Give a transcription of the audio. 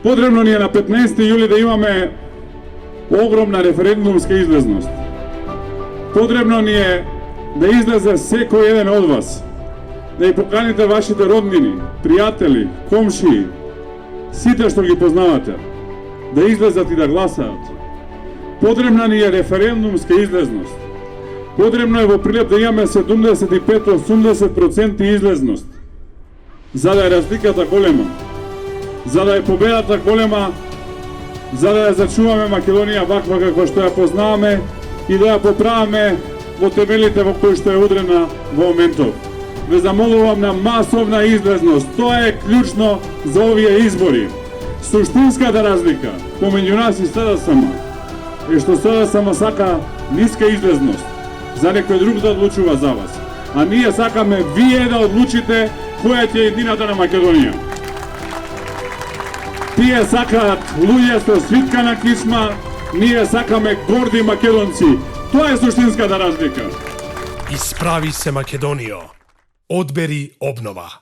Потребно ни е на 15 јули да имаме огромна референдумска излезност. Потребно ни е да излезе секој еден од вас, да ја поканите вашите роднини, пријатели, комшии, сите што ги познавате, да излезат и да гласаат. Потребна ни е референдумска излезност. Потребно е во Прилеп да имаме 75-80% излезност, за да е разликата голема, за да е победата голема, за да ја зачуваме Македонија ваква каква што ја познаваме и да ја поправаме во темелите во кои што е удрена во моментов. Ве замолувам на масовна излезност. Тоа е клучно за овие избори. Суштинската разлика помеѓу нас и СДСМ е што СДСМ сака ниска излезност, за некој друг да одлучува за вас. А ние сакаме вие да одлучите која ќе е едината на Македонија. Тие сакаат луѓе со свиткана кисма, ние сакаме горди македонци. Тоа е суштинската разлика. Исправи се Македонијо. Одбери обнова.